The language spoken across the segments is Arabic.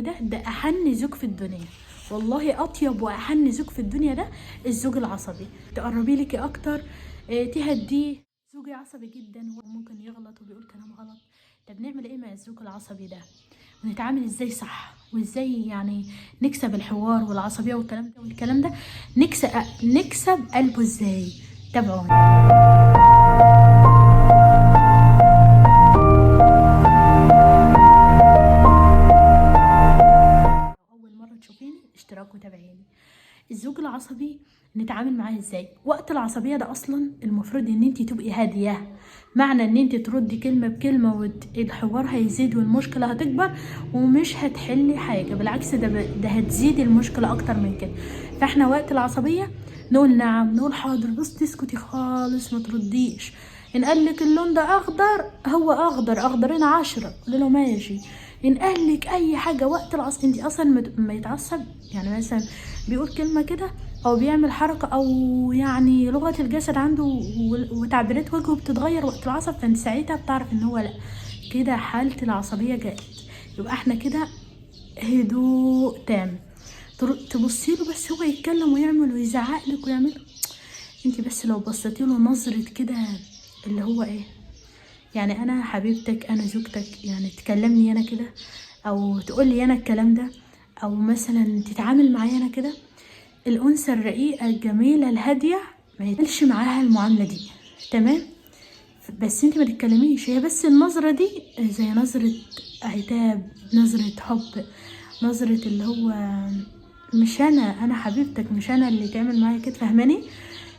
ده احن زوج في الدنيا، والله اطيب واحن زوج في الدنيا ده الزوج العصبي. تقربي لك اكتر، تهديه. زوجي عصبي جدا وممكن يغلط وبيقول كلام غلط. طب نعمل ايه مع الزوج العصبي ده؟ ونتعامل ازاي صح، وازاي يعني نكسب الحوار والعصبيه والكلام ده نكسب قلبه ازاي؟ تابعوني. اول مره تشوفيني اشتراك وتابعيني. الزوج العصبي نتعامل معاه ازاي؟ وقت العصبيه ده اصلا المفروض ان انت تبقي هاديه. معنى ان انت تردي كلمه بكلمه والحوار هيزيد والمشكله هتكبر ومش هتحلي حاجه، بالعكس ده هتزيد المشكله اكتر من كده. فاحنا وقت العصبيه نقول نعم، نقول حاضر، بس تسكتي خالص ما ترديش. ان قالك اللون ده اخضر، هو اخضر، اخضرين 10، قولي له ماشي. ان قالك اي حاجه وقت العصب، انت اصلا ما يتعصب يعني مثلا بيقول كلمه كده او بيعمل حركه او يعني لغه الجسد عنده وتعبيرات وجهه بتتغير وقت العصب، فانت ساعتها بتعرف ان هو لا، كده حاله العصبيه جاءت. يبقى احنا كده هدوء تام. تبصي له بس هو يتكلم ويعمل ويزعق لك ويعمل، انت بس لو بصيتي له نظره كده اللي هو ايه، يعني انا حبيبتك، انا زوجتك، يعني تكلمني انا كده او تقولي انا الكلام ده، او مثلا تتعامل معايا انا كده. الانثى الرقيقه الجميله الهاديه ما يتقالش معاها المعامله دي، تمام؟ بس انت ما تتكلميش، هي بس النظره دي زي نظره عتاب، نظره حب، نظره اللي هو مش انا حبيبتك، مش انا اللي تعمل معايا كده، فاهماني؟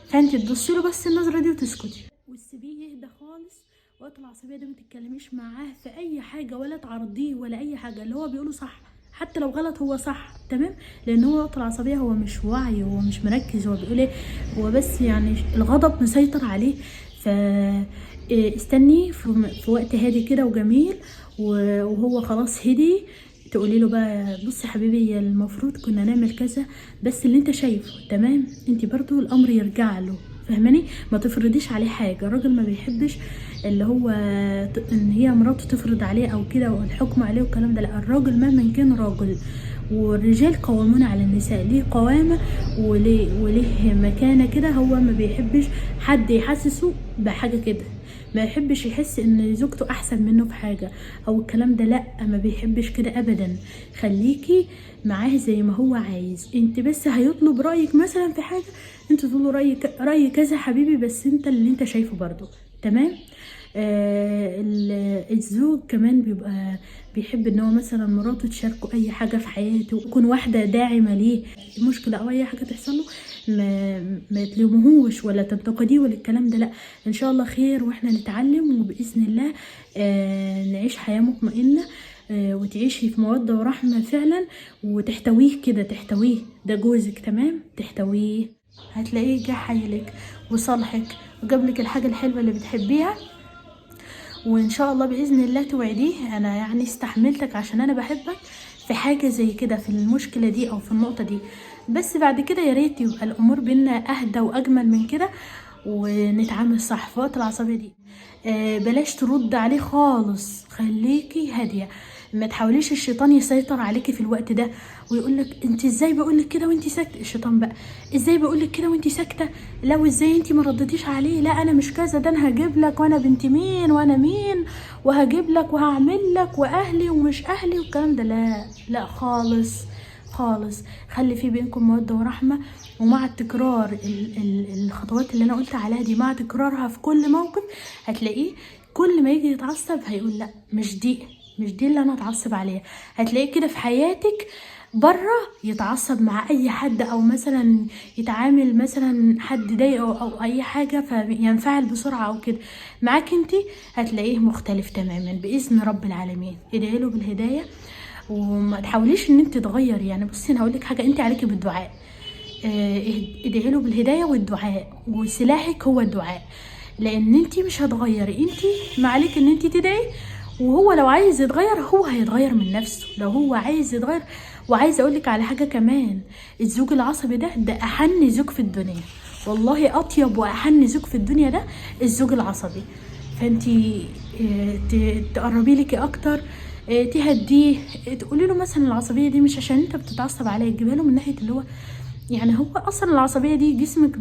فانت تبصي له بس النظره دي وتسكتي وتسيبيه يهدى خالص. وقت العصبيه ده ما تتكلميش معاه في اي حاجه ولا تعرضيه ولا اي حاجه، اللي هو بيقوله صح حتى لو غلط هو صح، تمام؟ لان هو وقت العصبيه هو مش واعي، هو مش مركز هو بيقول ايه، هو بس يعني الغضب مسيطر عليه. ف استني في وقت هادي كده وجميل، وهو خلاص هدي، تقولي له بقى بصي حبيبي المفروض كنا نعمل كذا، بس اللي انت شايفه تمام، انت برضو الامر يرجع له، فاهماني؟ ما تفرضيش عليه حاجه، الراجل ما بيحبش اللي هو ان هي مراته تفرض عليه او كده والحكم عليه والكلام ده، لا، الراجل مهما كان راجل، والرجال قوامون على النساء، ليه قوامه وليه مكانه كده. هو ما بيحبش حد يحسسه بحاجه كده، ما يحبش يحس ان زوجته احسن منه في حاجه او الكلام ده، لا، ما بيحبش كده ابدا. خليكي معاه زي ما هو عايز، انت بس هيطلب رايك مثلا في حاجه، انت تقول له رايي كذا حبيبي، بس انت اللي انت شايفه برضو، تمام؟ الزوج كمان بيبقى بيحب ان هو مثلا مراته تشاركه اي حاجه في حياته، تكون واحده داعمه ليه، المشكله او اي حاجه تحصل له ما تلومهوش ولا تنتقديه ولا الكلام ده، لا، ان شاء الله خير واحنا نتعلم وباذن الله نعيش حياه مطمئنه، وتعيشي في موده ورحمه فعلا، وتحتويه كده، تحتويه، ده جوزك تمام، تحتويه، هتلاقيه جه حيلك وصالحك وجابلك الحاجه الحلوه اللي بتحبيها. وان شاء الله باذن الله توعديه انا يعني استحملتك عشان انا بحبك في حاجه زي كده، في المشكله دي او في النقطه دي، بس بعد كده يا ريت يبقى الامور بينا اهدى واجمل من كده، ونتعامل صح في وقت العصبيه دي. بلاش ترد عليه خالص، خليكي هاديه، ما تحاوليش الشيطان يسيطر عليكي في الوقت ده ويقولك انت ازاي بقولك كده وانت ساكته. الشيطان بقى ازاي بقولك كده وانت ساكته، لو ازاي انت ما ردتيش عليه، لا انا مش كذا، ده انا هجيب لك وانا بنت مين وانا مين، وهجيب لك وهعمل لك واهلي ومش اهلي والكلام ده، لا لا خالص خالص. خلي في بينكم موده ورحمه، ومع التكرار الخطوات اللي انا قلت عليها دي، مع تكرارها في كل موقف هتلاقيه كل ما يجي يتعصب هيقول لا مش دي اللي انا اتعصب عليها. هتلاقيه كده في حياتك بره يتعصب مع اي حد، او مثلا يتعامل مثلا حد ضايقه او اي حاجه فينفعل بسرعه او كده. معاك انت هتلاقيه مختلف تماما باذن رب العالمين. ادعي له بالهدايه وما تحاوليش ان انت تغيري، يعني بصي انا هقول لك حاجه، انت عليكي بالدعاء، ادعي له بالهدايه والدعاء، وسلاحك هو الدعاء، لان انت مش هتغيري، انت ما عليك ان انت تدعي، وهو لو عايز يتغير هو هيتغير من نفسه لو هو عايز يتغير. وعايزه اقولك على حاجه كمان، الزوج العصبي ده احن زوج في الدنيا، والله اطيب واحن زوج في الدنيا ده الزوج العصبي. فانتي تقربي لك اكتر، تهديه، تقولي له مثلا العصبيه دي مش عشان انت بتتعصب عليه، تجيبها له من ناحيه اللي هو يعني هو اصلا العصبيه دي جسمك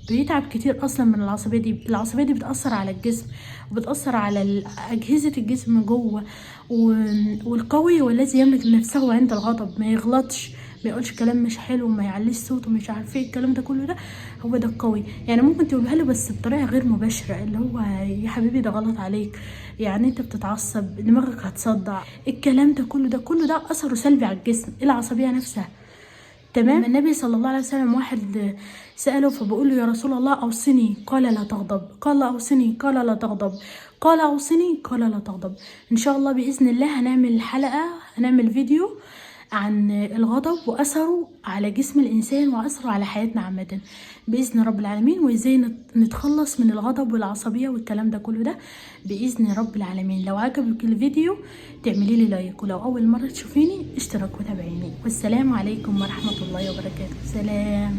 بيتعب كتير اصلا من العصبيه دي. العصبيه دي بتاثر على الجسم وبتاثر على اجهزه الجسم جوه. والقوي والذي يملك نفسه عند الغضب، ما يغلطش، ما يقولش كلام مش حلو، ما يعليش صوته، مش عارف ايه الكلام ده كله، ده هو ده القوي. يعني ممكن تقولها له بس بطريقه غير مباشره، اللي هو يا حبيبي ده غلط عليك، يعني انت بتتعصب، دماغك هتصدع، الكلام ده كله ده اثره سلبي على الجسم، العصبيه نفسها. تمام. النبي صلى الله عليه وسلم واحد سأله فبقول له يا رسول الله أوصني، قال لا تغضب، قال أوصني، قال لا تغضب، قال أوصني، قال لا تغضب. إن شاء الله بإذن الله هنعمل حلقة، هنعمل فيديو عن الغضب وأثره على جسم الإنسان وأثره على حياتنا عامة بإذن رب العالمين، وإزاي نتخلص من الغضب والعصبية والكلام ده كله ده بإذن رب العالمين. لو عجبك الفيديو تعملي لي لايك، ولو أول مرة تشوفيني اشتراك وتابعيني. والسلام عليكم ورحمة الله وبركاته. سلام.